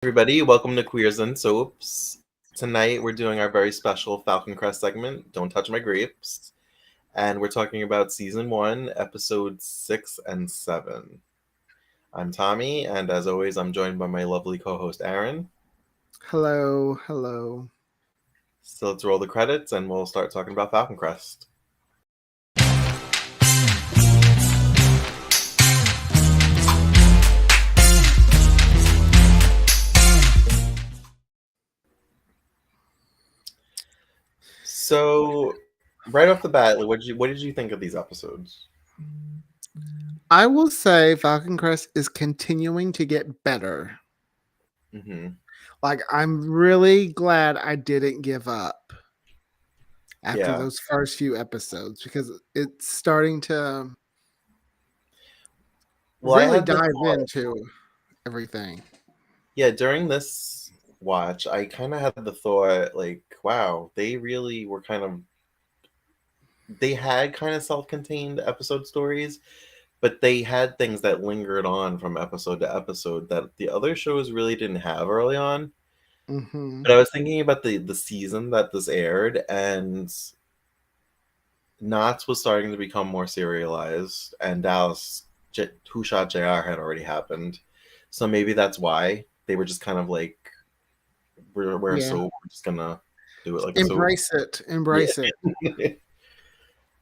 Everybody, welcome to Queers and Soaps. Tonight we're doing our very special Falcon Crest segment, Don't Touch My Grapes. And we're talking about season 1, episodes 6 and 7. I'm Tommy, and as always, I'm joined by my lovely co-host Aaron. Hello. So let's roll the credits and we'll start talking about Falcon Crest. So, right off the bat, what did you think of these episodes? I will say Falcon Crest is continuing to get better. Mm-hmm. Like, I'm really glad I didn't give up after those first few episodes because it's starting to really dive into everything. Yeah, during this watch, I kind of had the thought, like, wow, they really were they had kind of self-contained episode stories, but they had things that lingered on from episode to episode that the other shows really didn't have early on. Mm-hmm. But I was thinking about the season that this aired, and Knots was starting to become more serialized, and Dallas, Who Shot JR had already happened. So maybe that's why they were just kind of like, we're a soap, we're just gonna do it like a soap. Embrace it.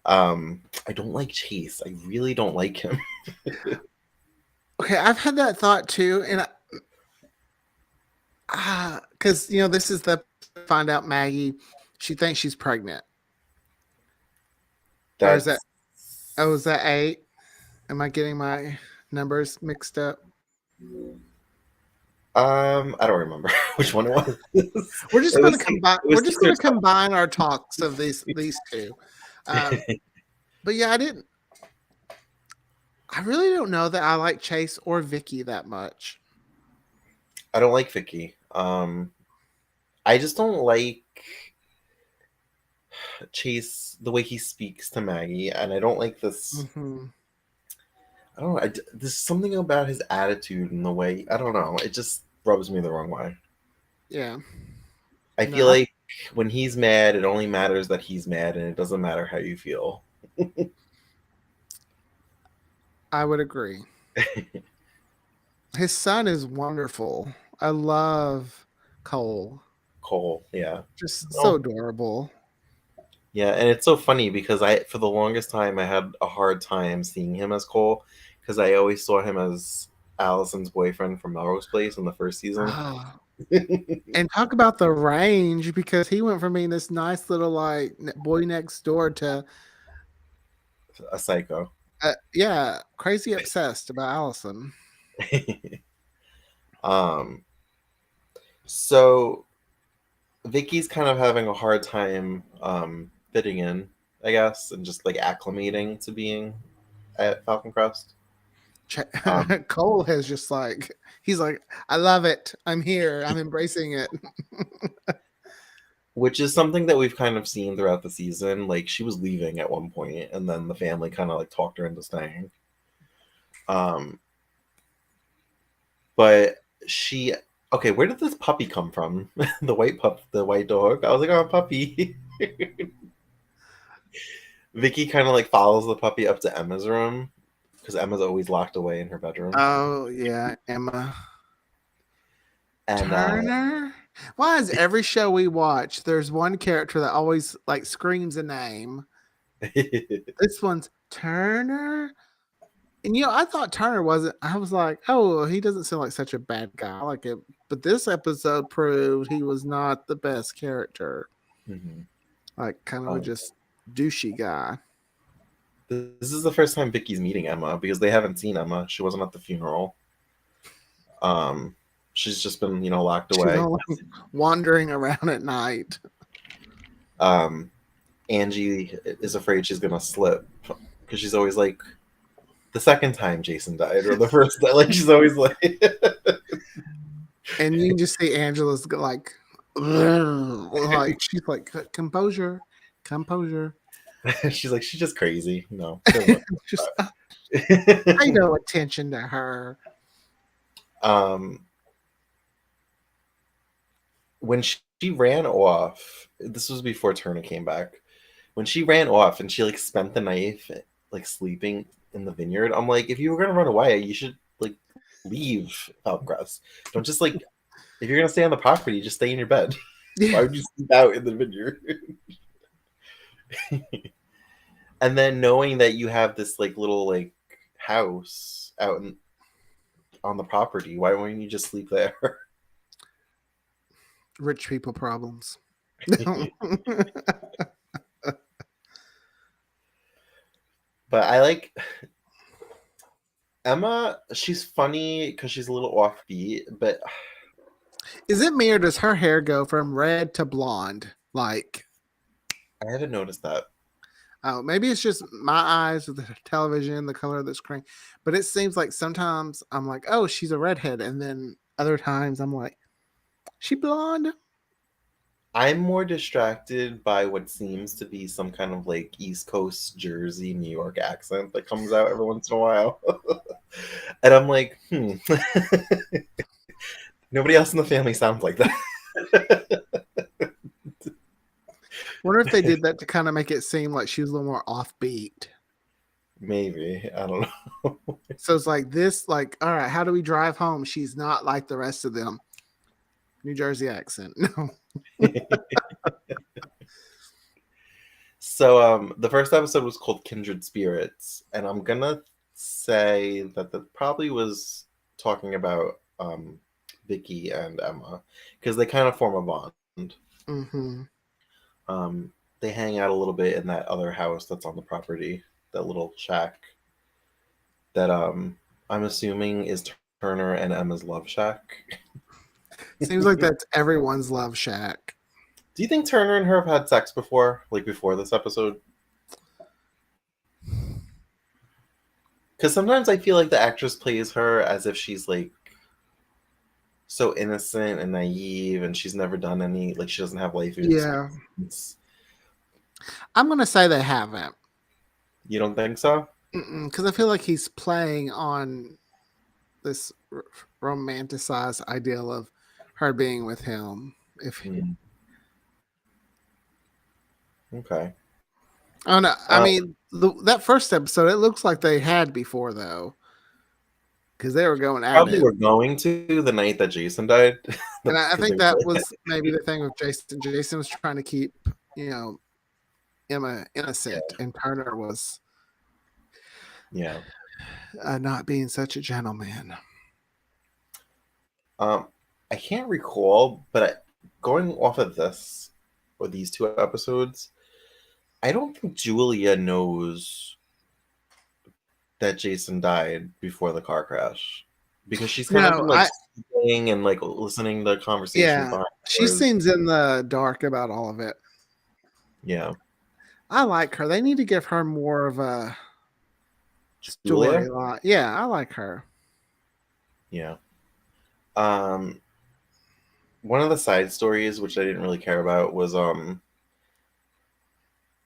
I don't like Chase. I really don't like him. Okay, I've had that thought too, and because this is the find out Maggie, she thinks she's pregnant. Or is that? Oh, is that 8? Am I getting my numbers mixed up? I don't remember which one it was. We're just going to combine. We're just going to combine our talks of these two. But yeah, I really don't know that I like Chase or Vicky that much. I don't like Vicky. I just don't like Chase, the way he speaks to Maggie, and I don't like this. Mm-hmm. I don't know. There's something about his attitude and the way, I don't know. It just rubs me the wrong way. Yeah. I feel like when he's mad, it only matters that he's mad, and it doesn't matter how you feel. I would agree. His son is wonderful. I love Cole. Yeah. Just so adorable. Yeah, and it's so funny because for the longest time, I had a hard time seeing him as Cole because I always saw him as Allison's boyfriend from Melrose Place in the first season. And talk about the range, because he went from being this nice little like boy next door to a psycho. Yeah, crazy obsessed about Allison. So Vicky's kind of having a hard time fitting in, I guess, and just like acclimating to being at Falcon Crest. Cole has just he's like, I love it. I'm here. I'm embracing it. Which is something that we've kind of seen throughout the season. Like, she was leaving at one point, and then the family kind of like talked her into staying. But okay, where did this puppy come from? The white dog. I was like, oh, puppy. Vicky kind of like follows the puppy up to Emma's room because Emma's always locked away in her bedroom. Oh yeah, Emma. And Turner. Why is every show we watch, there's one character that always like screams a name? This one's Turner. And I thought Turner wasn't. I was like, oh, he doesn't seem like such a bad guy. I like it. But this episode proved he was not the best character. Mm-hmm. Like, kind of a just douchey guy. This is the first time Vicky's meeting Emma because they haven't seen Emma. She wasn't at the funeral. She's just been, locked away. Wandering around at night. Angie is afraid she's going to slip because she's always like, the second time Jason died or the first time, like she's always like. And you can just see Angela's like she's like, composure. She's like, she's just crazy. No. Just pay no attention to her. when she ran off, this was before Turner came back. When she ran off and she like spent the night like sleeping in the vineyard, I'm like, if you were gonna run away, you should like leave Falcon Crest. Don't just like if you're gonna stay on the property, just stay in your bed. Why would you sleep out in the vineyard? And then knowing that you have this like little like house out on the property, why wouldn't you just sleep there? Rich people problems. But I like Emma. She's funny because she's a little offbeat, but Is it me or does her hair go from red to blonde? Like, I haven't noticed that. oh, maybe it's just my eyes with the television, the color of the screen. But it seems like sometimes I'm like, oh, she's a redhead. And then other times I'm like, she blonde? I'm more distracted by what seems to be some kind of like East Coast Jersey, New York accent that comes out every once in a while. And I'm like, nobody else in the family sounds like that. Wonder if they did that to kind of make it seem like she was a little more offbeat. Maybe. I don't know. So it's like this, like, all right, how do we drive home? She's not like the rest of them. New Jersey accent. No. So the first episode was called Kindred Spirits, and I'm gonna say that that probably was talking about Vicky and Emma because they kind of form a bond. Mm-hmm. They hang out a little bit in that other house that's on the property, that little shack that I'm assuming is Turner and Emma's love shack. Seems like that's everyone's love shack. Do you think Turner and her have had sex before, like before this episode? Because sometimes I feel like the actress plays her as if she's like so innocent and naive, and she's never done any, like she doesn't have life Yeah. experience. I'm going to say they haven't. You don't think so? Because I feel like he's playing on this romanticized ideal of her being with him. Okay. Oh no! I mean, that first episode, it looks like they had before though, because they were going at Probably it. we're going to the night that Jason died. And I think that was maybe the thing with Jason. Jason was trying to keep, Emma innocent, and Turner was, not being such a gentleman. I can't recall, but going off of this or these two episodes, I don't think Julia knows that Jason died before the car crash because she's kind of been like sleeping and like listening to conversations. Yeah, she seems in the dark about all of it. Yeah, I like her. They need to give her more of a storyline. Yeah, I like her. Yeah. One of the side stories which I didn't really care about was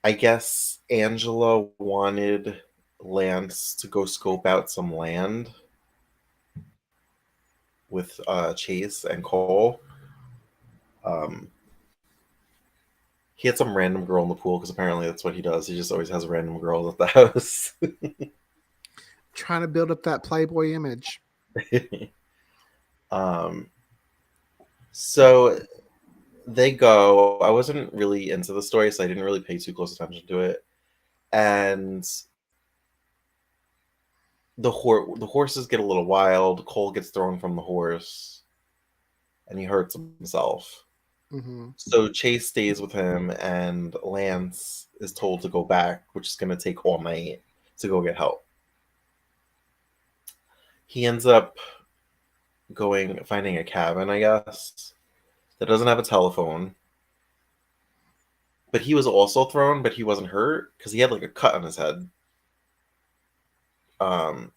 I guess Angela wanted Lance to go scope out some land with Chase and Cole. He had some random girl in the pool because apparently that's what he does. He just always has random girls at the house. Trying to build up that Playboy image. So they go. I wasn't really into the story, so I didn't really pay too close attention to it. And the horses get a little wild. Cole gets thrown from the horse, and he hurts himself. Mm-hmm. So Chase stays with him, and Lance is told to go back, which is going to take all night to go get help. He ends up finding a cabin, I guess, that doesn't have a telephone. But he was also thrown, but he wasn't hurt because he had like a cut on his head. And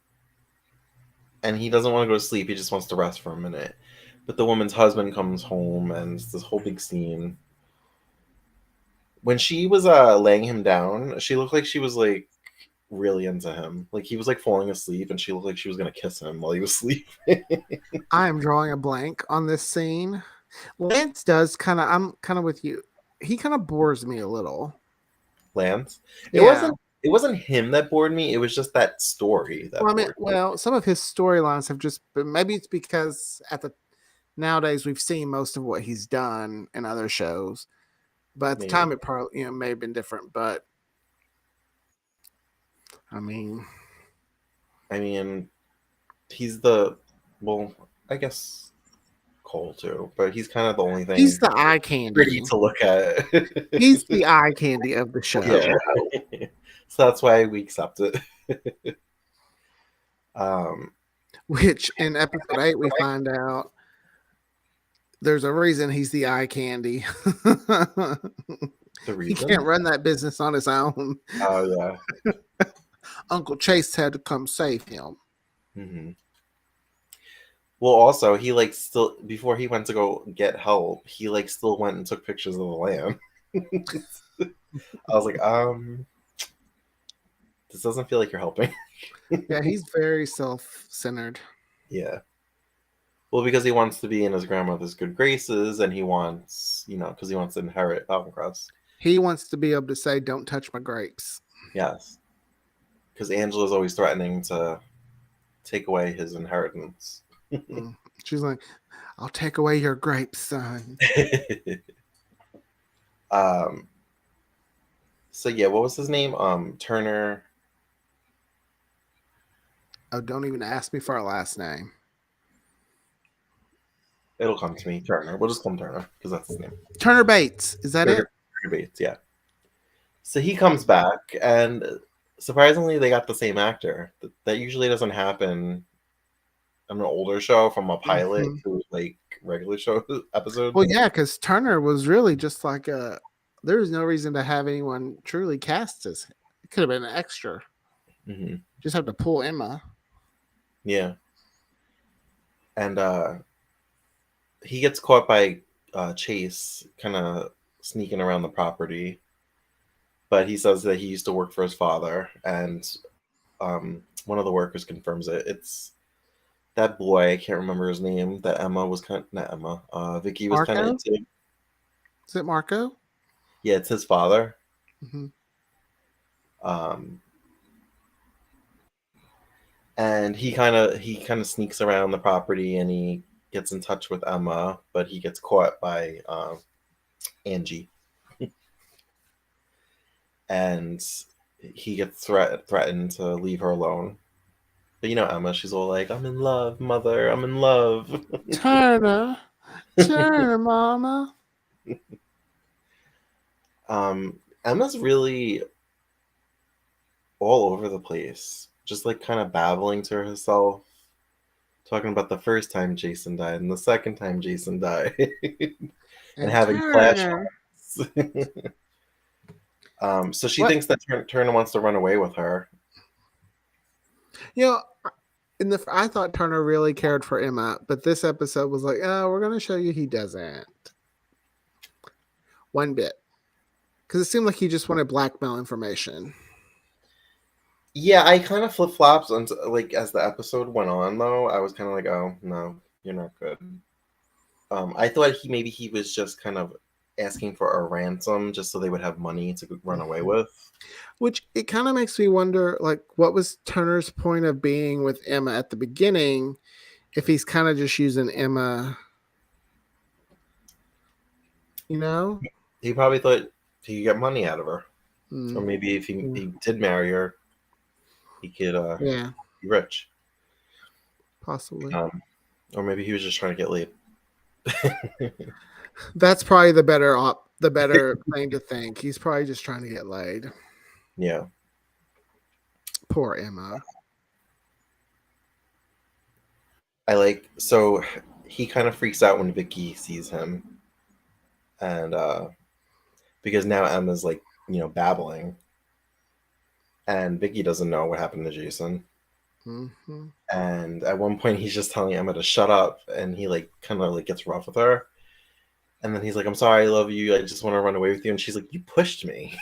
he doesn't want to go to sleep. He just wants to rest for a minute. But the woman's husband comes home, and it's this whole big scene. When she was laying him down, she looked like she was like really into him. Like he was like falling asleep, and she looked like she was gonna kiss him while he was sleeping. I am drawing a blank on this scene. Lance does kind of. I'm kind of with you. He kind of bores me a little. Lance. It Yeah. wasn't him that bored me. It was just that story that Well, I mean, bored me. well, some of his storylines have just been. Maybe it's because nowadays we've seen most of what he's done in other shows, but at the Maybe. time it probably may have been different. But I mean, He's well, I guess Cole too, but he's kind of the only he's thing the eye pretty candy. to look at. He's the eye candy of the show. Yeah. So that's why we accept it. Um, Which in episode 8 we find out there's a reason he's the eye candy. the He reason? can't run that business on his own. Oh yeah. Uncle Chase had to come save him. Mm-hmm. Well, also he still before he went to go get help, he still went and took pictures of the lamb. I was like, this doesn't feel like you're helping. Yeah, he's very self-centered. Yeah. Well, because he wants to be in his grandmother's good graces, and he wants, because he wants to inherit Falcon Crest. He wants to be able to say, "Don't touch my grapes." Yes. Because Angela's always threatening to take away his inheritance. She's like, "I'll take away your grapes, son." So yeah, what was his name? Turner. Oh, don't even ask me for our last name. It'll come to me. Turner. We'll just call him Turner because that's his name. Turner Bates. Is that Turner it? Bates, yeah. So he comes back, and surprisingly, they got the same actor. That usually doesn't happen on an older show from a pilot to regular show episodes. Well, yeah, because Turner was really just like a. There was no reason to have anyone truly cast as. It could have been an extra. Mm-hmm. Just have to pull Emma. Yeah. And he gets caught by Chase kind of sneaking around the property. But he says that he used to work for his father, and one of the workers confirms it. It's that boy, I can't remember his name, that Emma was not Emma, Vicky was kind of into. Is it Marco? Yeah, it's his father. Mm-hmm. And he kind of sneaks around the property, and he gets in touch with Emma, but he gets caught by Angie. And he gets threatened to leave her alone. But Emma, she's all like, "I'm in love, mother, I'm in love." Turner, mama. Emma's really all over the place, just kind of babbling to herself, talking about the first time Jason died and the second time Jason died, and having flashbacks. So she thinks that Turner wants to run away with her. I thought Turner really cared for Emma, but this episode was like, "Oh, we're going to show you he doesn't." One bit. Because it seemed like he just wanted blackmail information. Yeah, I kind of flip-flops as the episode went on, though. I was kind of like, "Oh, no, you're not good." I thought he was just kind of asking for a ransom just so they would have money to run away with. Which it kind of makes me wonder, what was Turner's point of being with Emma at the beginning if he's kind of just using Emma, He probably thought he could get money out of her. Or maybe if he did marry her, he could be rich. Possibly. Or maybe he was just trying to get laid. That's probably the better thing to think. He's probably just trying to get laid. Yeah. Poor Emma. So he kind of freaks out when Vicky sees him. And because now Emma's babbling. And Vicky doesn't know what happened to Jason. Mm-hmm. And at one point he's just telling Emma to shut up, and he kind of gets rough with her. And then he's like, "I'm sorry, I love you. I just want to run away with you." And she's like, "You pushed me."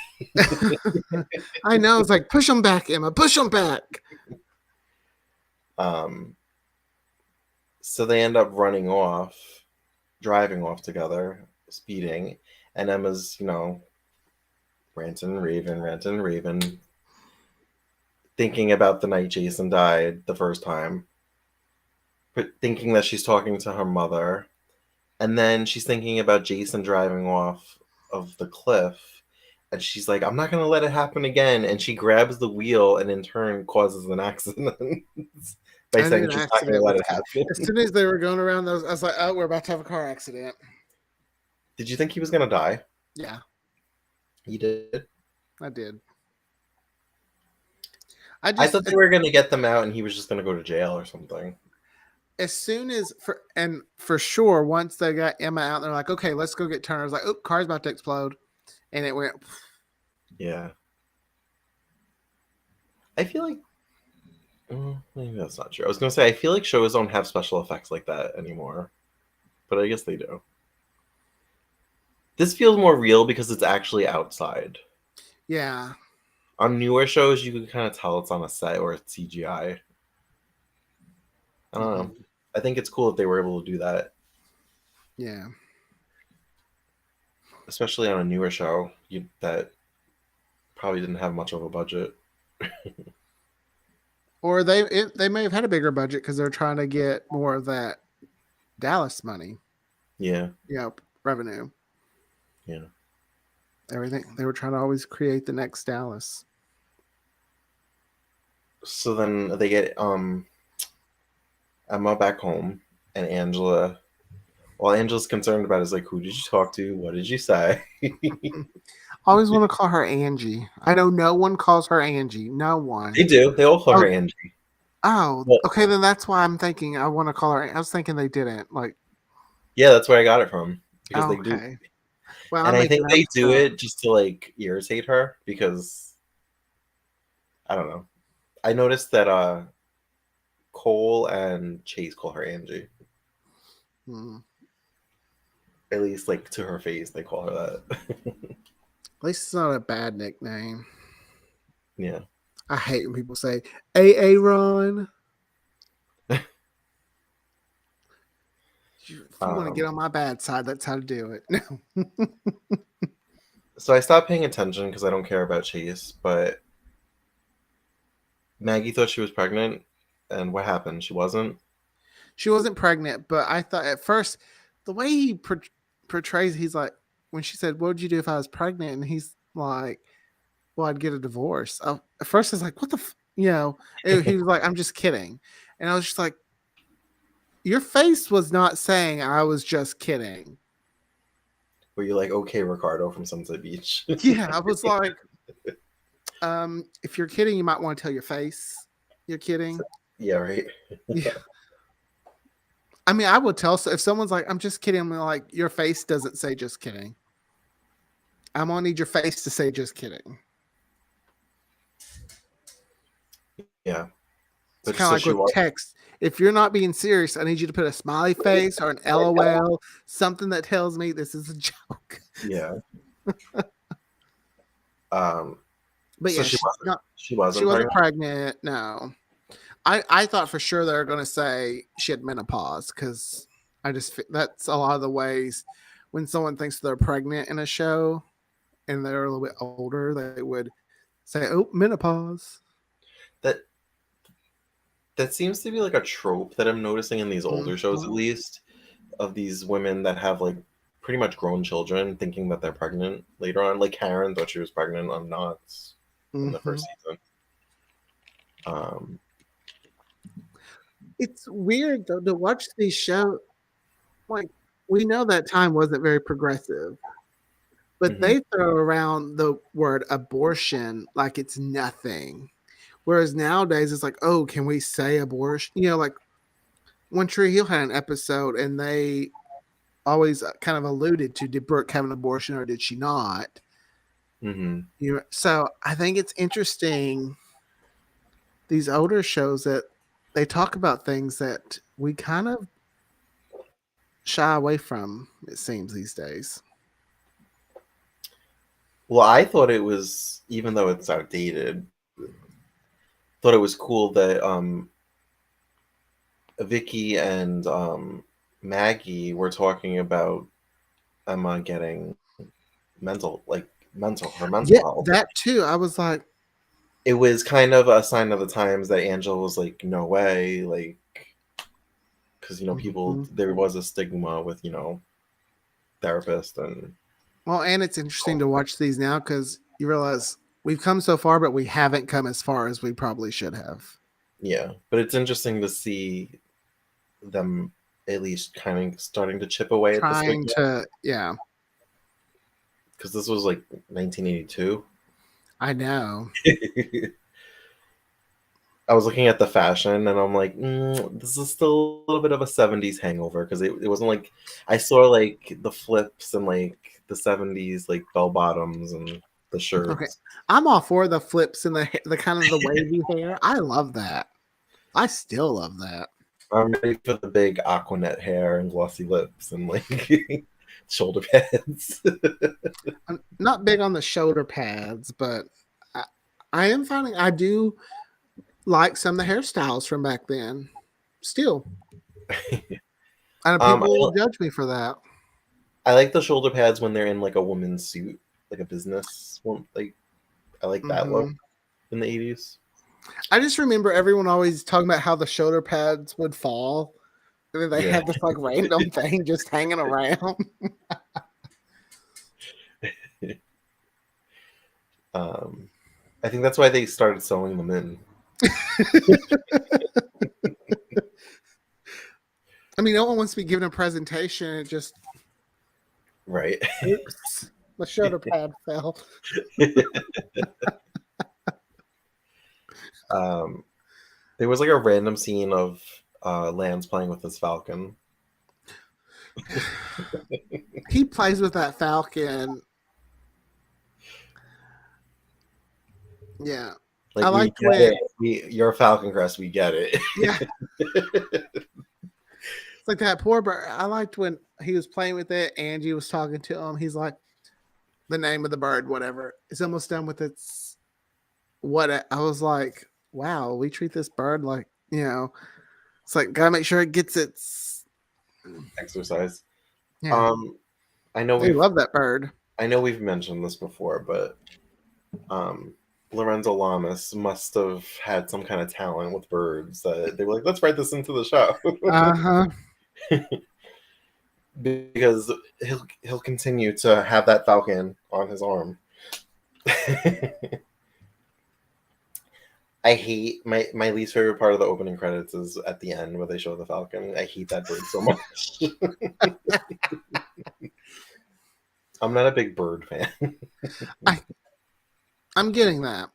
I know. It's like, push him back, Emma. Push him back. So they end up running off. driving off together, speeding, and Emma's, ranting and raving, thinking about the night Jason died the first time, but thinking that she's talking to her mother, and then she's thinking about Jason driving off of the cliff, and she's like, I'm not going to let it happen again, and she grabs the wheel and in turn causes an accident by I knew saying an she's not going to accident let was it coming. As happen. soon as they were going around those, I was like, oh, we're about to have a car accident. Did you think he was going to die? Yeah, He did. I did. I thought they were going to get them out and he was just going to go to jail or something. As soon as for sure, once they got Emma out, they're like, okay, let's go get Turner. I was like, oh, car's about to explode, and it went. Yeah. I feel like maybe that's not true. I was going to say I feel like shows don't have special effects like that anymore, but I guess they do. This feels more real because it's actually outside. Yeah. On newer shows, you can kind of tell it's on a set or it's CGI. I don't know. I think it's cool that they were able to do that. Yeah. Especially on a newer show that probably didn't have much of a budget. Or they may have had a bigger budget because they're trying to get more of that Dallas money. Yeah. Revenue. Yeah. Everything. They were trying to always create the next Dallas. So then they get Emma back home, and Angela. Well, Angela's concerned about is like, who did you talk to? What did you say? I always want to call her Angie. I know no one calls her Angie. No one. They do. They all call her Angie. Oh, well, okay. Then that's why I'm thinking I want to call her. I was thinking they didn't. Yeah, that's where I got it from because they do. Well, and I think they do it just to like irritate her because I don't know. I noticed that Cole and Chase call her Angie. At least, like, to her face, they call her that. At least it's not a bad nickname. Yeah. I hate when people say Aaron. If you want to get on my bad side, that's how to do it. No. So I stopped paying attention because I don't care about Chase, but Maggie thought she was pregnant, and what happened? She wasn't? She wasn't pregnant, but I thought at first, the way he portrays, he's like, when she said, what would you do if I was pregnant? And he's like, well, I'd get a divorce. At first, I was like, what the he was like, I'm just kidding. And I was just like, your face was not saying I was just kidding. Were you like, okay, Ricardo from Sunset Beach? Yeah, I was like, if you're kidding, you might want to tell your face you're kidding. Yeah, right. Yeah. I mean, I would tell, so if someone's like, I'm just kidding, I'm like, your face doesn't say just kidding. I'm gonna need your face to say just kidding. Yeah. It's kind of like with text. If you're not being serious, I need you to put a smiley face or an LOL, something that tells me this is a joke. Yeah. But so yeah, she wasn't pregnant. No. I thought for sure they were going to say she had menopause because that's a lot of the ways when someone thinks they're pregnant in a show and they're a little bit older, they would say, oh, menopause. That seems to be like a trope that I'm noticing in these older shows, at least, of these women that have like pretty much grown children thinking that they're pregnant later on. Like Karen thought she was pregnant on Knots in the first season. It's weird though to watch these shows. Like, we know that time wasn't very progressive, but they throw around the word abortion like it's nothing. Whereas nowadays it's like, oh, can we say abortion? Like One Tree Hill had an episode and they always kind of alluded to, did Brooke have an abortion or did she not? So I think it's interesting, these older shows, that they talk about things that we kind of shy away from, it seems, these days. Well, I thought it was, even though it's outdated, thought it was cool that Vicky and Maggie were talking about Emma getting her mental Yeah, health. that too. I was like, It was kind of a sign of the times that Angela was like, no way, like, because people, mhm. there was a stigma with therapist and Well, and it's interesting to watch these now because you realize we've come so far, but we haven't come as far as we probably should have. yeah. But it's interesting to see them at least kind of starting to chip away at the Trying stigma, to, yeah, because this was like 1982. I know. I was looking at the fashion and I'm like, this is still a little bit of a 70s hangover, because it wasn't like I saw like the flips and like the 70s like bell bottoms and the Okay, shirts. I'm all for the flips and the kind of the wavy hair. I love that. I still love that. I'm ready for the big Aquanet hair and glossy lips and like shoulder pads. I'm not big on the shoulder pads, but I, I am finding I do like some of the hairstyles from back then. Still, and people I, judge me for that. I like the shoulder pads when they're in like a woman's suit, like a business one. Like I like that look Hmm. in the 80s. I just remember everyone always talking about how the shoulder pads would fall, and then they Yeah. had this like random thing just hanging around. um, I think that's why they started sewing them in. I mean, no one wants to be given a presentation. It just, Right. oops, the shoulder pad fell. um, there was like a random scene of Lance playing with his falcon. He plays with that falcon. Yeah, I Like, we liked get when, it. You're a Falcon Crest. We get it. yeah, it's like that poor bird. I liked when he was playing with it. Angie was talking to him. He's like, the name of the bird, whatever. It's almost done with its what. I was like, wow, we treat this bird like, it's like, gotta make sure it gets its, Exercise. yeah. Um, I know They we've love that bird. I know we've mentioned this before, but um, Lorenzo Lamas must have had some kind of talent with birds that they were like, let's write this into the show. Uh huh. Because he'll continue to have that falcon on his arm. I hate my least favorite part of the opening credits is at the end where they show the falcon. I hate that bird so much. I'm not a big bird fan. I I'm getting that.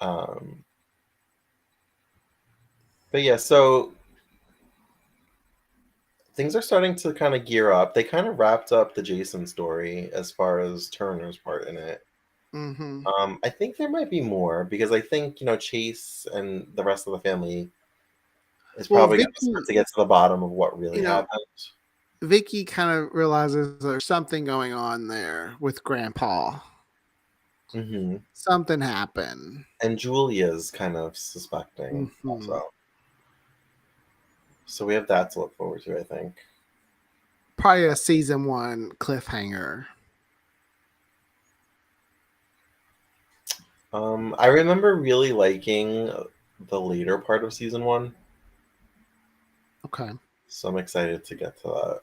um, but yeah, so things are starting to kind of gear up. They kind of wrapped up the Jason story as far as Turner's part in it. Hmm. I think there might be more, because I think Chase and the rest of the family is Well, probably going to start Vicky, to get to the bottom of what really you know, happened. Vicky kind of realizes there's something going on there with Grandpa. Hmm. Something happened. And Julia's kind of suspecting Hmm. also. So we have that to look forward to, I think. Probably a season one cliffhanger. I remember really liking the later part of season one, Okay. so I'm excited to get to that.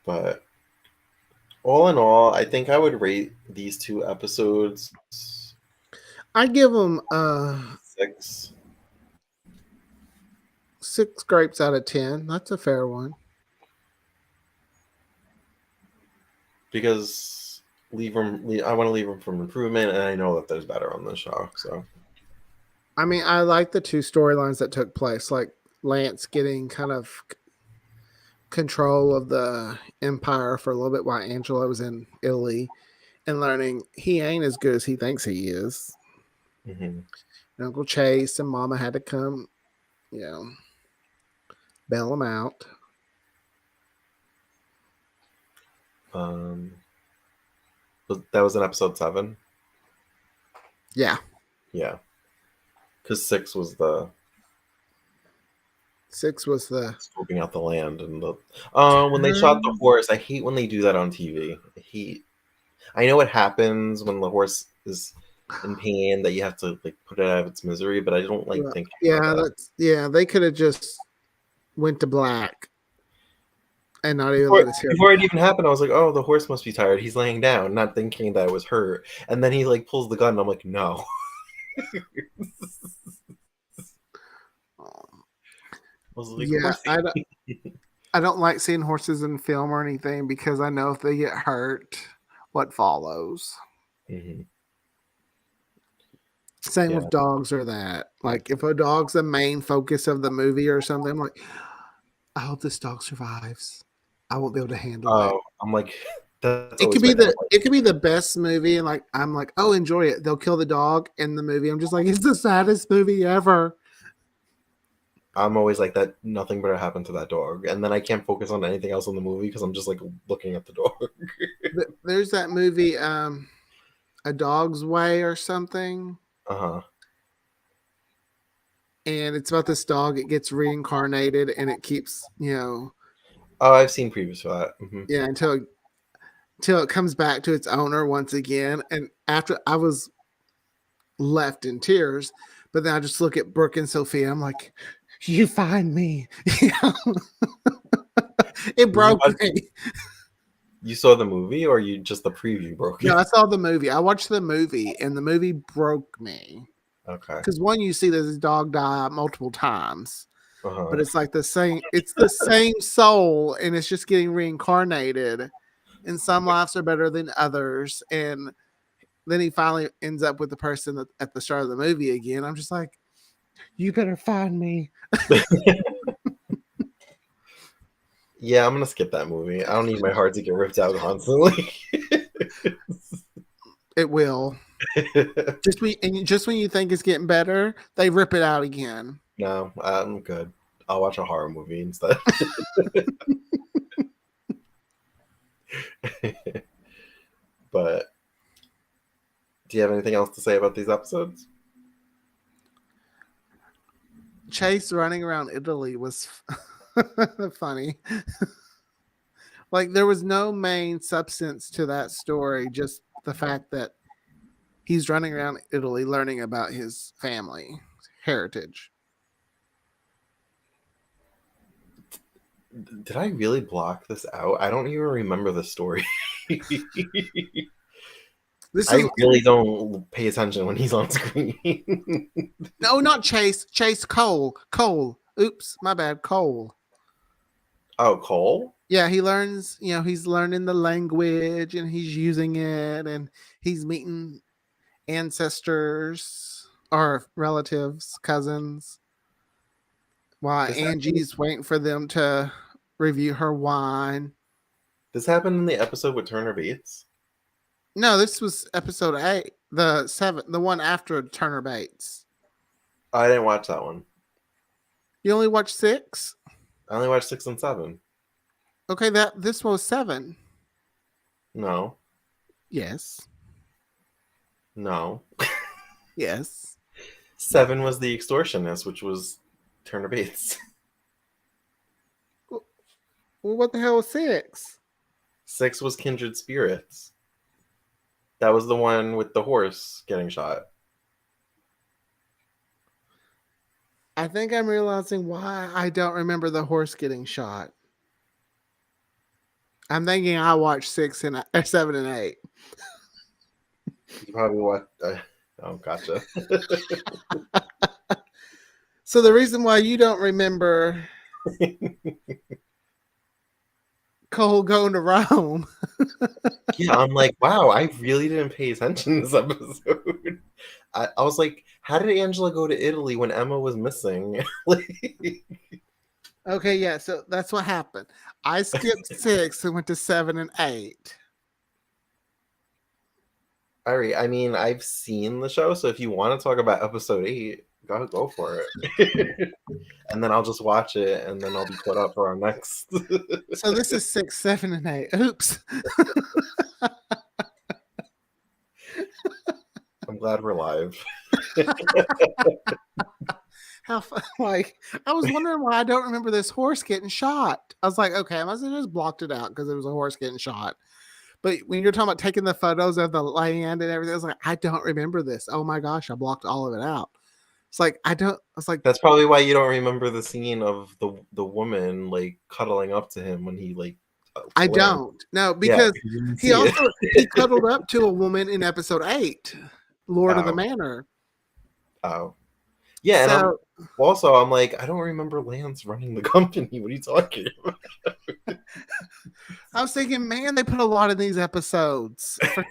But all in all, I think I would rate these two episodes I give them 6, 6 grapes out of 10. That's a fair one. because I want to leave room for improvement, and I know that there's better on this show. So I mean, I like the two storylines that took place, like Lance getting kind of control of the empire for a little bit while Angela was in Italy and learning he ain't as good as he thinks he is. mhm. And Uncle Chase and Mama had to come, you know, bail him out. um, that was in episode 7. Yeah. Yeah, because 6 was the 6 was the scoping out the land and the when they shot the horse. I hate when they do that on TV. I know it happens when the horse is in pain that you have to like put it out of its misery, but I don't like thinking about that. they could have just went to black and not even let us hear Before it even happened, I was like, "Oh, the horse must be tired. He's laying down," not thinking that it was hurt. And then he like pulls the gun, and I'm like, "No." I was like, Yeah, I don't like seeing horses in film or anything because I know if they get hurt, what follows. Mm-hmm. Same with dogs or that. Like if a dog's the main focus of the movie or something, I'm like, I hope this dog survives. I won't be able to handle it. I'm like, that's It always could be my it could be the best movie, and like I'm like, oh, enjoy it. They'll kill the dog in the movie. I'm just like, it's the saddest movie ever. I'm always like that. Nothing better happened to that dog, and then I can't focus on anything else in the movie because I'm just like looking at the dog. There's that movie, A Dog's Way or something. Uh-huh. And it's about this dog. It gets reincarnated, and it keeps, Oh, I've seen previews for that. Mm-hmm. Yeah, until it comes back to its owner once again. And after I was left in tears, but then I just look at Brooke and Sophia. I'm like, you find me. It broke me. You saw the movie, or you just the preview broke you? No, I saw the movie. I watched the movie, and the movie broke me. Okay. Because one, you see this dog die multiple times, Uh-huh. but it's like the same. It's the same soul, and it's just getting reincarnated. And some lives are better than others. And then he finally ends up with the person at the start of the movie again. I'm just like, you better find me. Yeah, I'm gonna skip that movie. I don't need my heart to get ripped out constantly. It will. just when you think it's getting better, they rip it out again. No, I'm good. I'll watch a horror movie instead. But do you have anything else to say about these episodes? Chase running around Italy was funny. Like there was no main substance to that story, just the fact that he's running around Italy learning about his family heritage. Did I really block this out? I don't even remember the story. I really don't pay attention when he's on screen. No, not Chase. Chase Cole. Cole. Oops, my bad. Cole. Oh, Cole? Yeah, he learns, he's learning the language and he's using it and he's meeting ancestors or relatives, cousins. While Angie's waiting for them to review her wine. This happened in the episode with Turner Bates? No, this was episode 8, the one after Turner Bates. I didn't watch that one. You only watched 6? I only watched 6 and 7. Okay, this was 7. No. Yes. No. Yes. 7 was the extortionist, which was Turner Bates. Well, what the hell was 6? 6 was Kindred Spirits. That was the one with the horse getting shot. I think I'm realizing why I don't remember the horse getting shot. I'm thinking I watched 7 and 8. You probably watched. Oh, gotcha. So the reason why you don't remember Cole going to Rome. Yeah, I'm like, wow, I really didn't pay attention this episode. I was like, how did Angela go to Italy when Emma was missing? Okay, yeah, so that's what happened. I skipped 6 and went to 7 and 8. All right, I mean, I've seen the show, so if you want to talk about episode 8, go for it. And then I'll just watch it, and then I'll be caught up for our next. So this is 6, 7, and 8. Oops. I'm glad we're live. Like, I was wondering why I don't remember this horse getting shot. I was like, okay, I must have just blocked it out because it was a horse getting shot. But when you're talking about taking the photos of the land and everything, I was like, I don't remember this. Oh my gosh, I blocked all of it out. It's like I was like, That's probably why you don't remember the scene of the woman like cuddling up to him when he like. I lands. don't. No, Yeah, because you didn't he see also it. he cuddled up to a woman in episode 8, Lord of the Oh. Manor. Oh. Yeah, and So I'm like, I don't remember Lance running the company. What are you talking about? I was thinking, man, they put a lot in these episodes for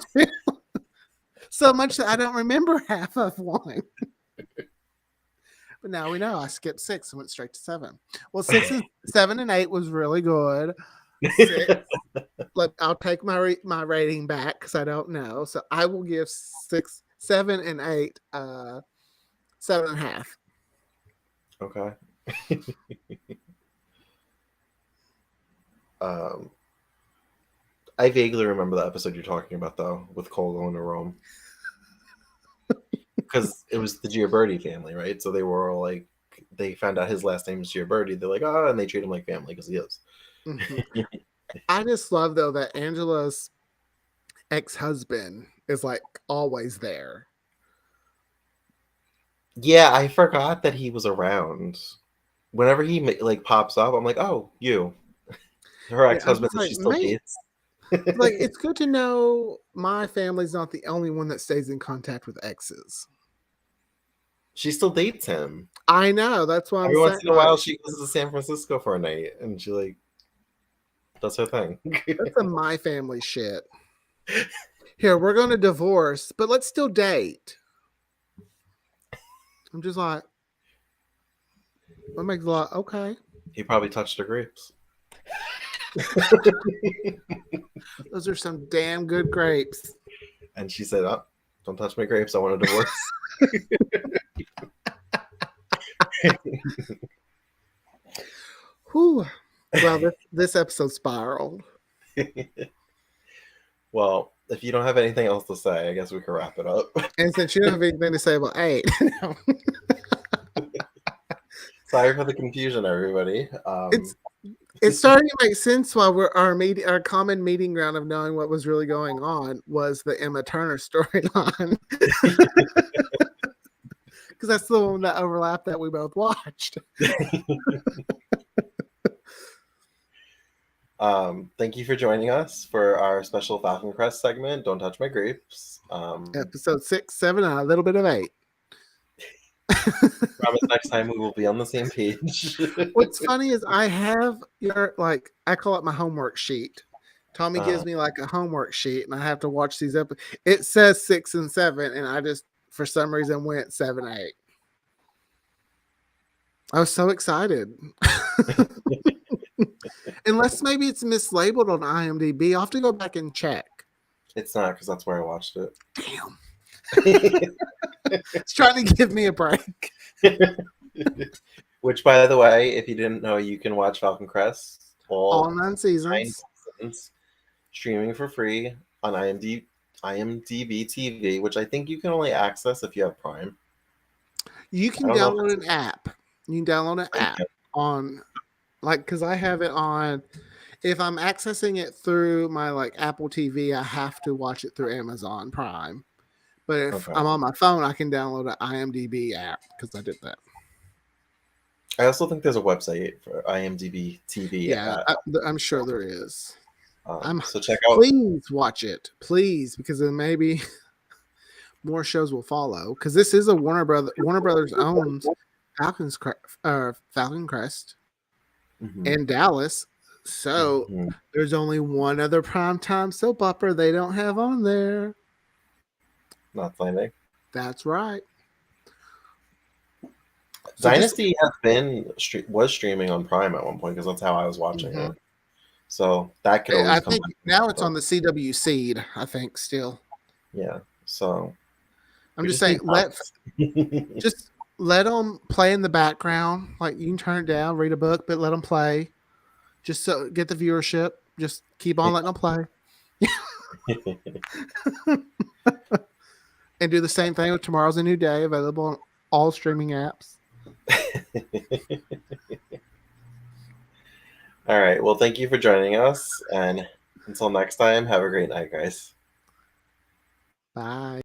so much that I don't remember half of one. But now we know I skipped 6 and went straight to 7. Well, 7 and 8 was really good. 6, I'll take my rating back because I don't know. So I will give 6, 7, and 8 7.5. Okay. I vaguely remember the episode you're talking about though, with Cole going to Rome. Because it was the Gioberti family, right? So they were all like, they found out his last name is Gioberti. They're like, and they treat him like family because he is. Mm-hmm. I just love though that Angela's ex-husband is like always there. Yeah, I forgot that he was around. Whenever he like pops up, I'm like, oh, you. Her ex-husband that she still dates. Like, it's good to know my family's not the only one that stays in contact with exes. She still dates him. I know. That's why every once in a while she goes to San Francisco for a night and she like does her thing. That's some my family shit. Here, we're going to divorce, but let's still date. I'm just like, that makes a lot. Okay. He probably touched her grapes. Those are some damn good grapes. And she said, oh, don't touch my grapes. I want a divorce. Whew. Well, this episode spiraled. Well, if you don't have anything else to say, I guess we can wrap it up. And since you don't have anything to say about 8, sorry for the confusion, everybody. It's starting to make sense why our common meeting ground of knowing what was really going on was the Emma Turner storyline. Because that's the one that overlapped that we both watched. Thank you for joining us for our special Falcon Crest segment, Don't Touch My Grapes. Episode 6, 7, and a little bit of 8. Promise next time we will be on the same page. What's funny is I have I call it my homework sheet. Tommy gives me like a homework sheet and I have to watch these episodes. It says 6 and 7 and I just for some reason went 7, 8. I was so excited. Unless maybe it's mislabeled on IMDb. I'll have to go back and check. It's not because that's where I watched it. Damn. It's trying to give me a break. Which, by the way, if you didn't know, you can watch Falcon Crest all 9 seasons streaming for free on IMDb TV, which I think you can only access if you have Prime. You can download an app. You can download an app on, because I have it on. If I'm accessing it through my Apple TV, I have to watch it through Amazon Prime. But if I'm on my phone, I can download an IMDb app because I did that. I also think there's a website for IMDb TV. Yeah, I'm sure there is. So check out. Please watch it, please, because then maybe more shows will follow. Because this is a Warner Brothers owns Falcon Crest in Dallas. So there's only one other primetime soap opera they don't have on there. Not finding. That's right. So Dynasty was streaming on Prime at one point because that's how I was watching it. So that could always I think now it's on the CW Seed. I think still. Yeah. So I'm just saying, just let them play in the background. Like you can turn it down, read a book, but let them play. Just so get the viewership. Just keep on letting them play. And do the same thing with Tomorrow's a New Day, available on all streaming apps. All right. Well, thank you for joining us. And until next time, have a great night, guys. Bye.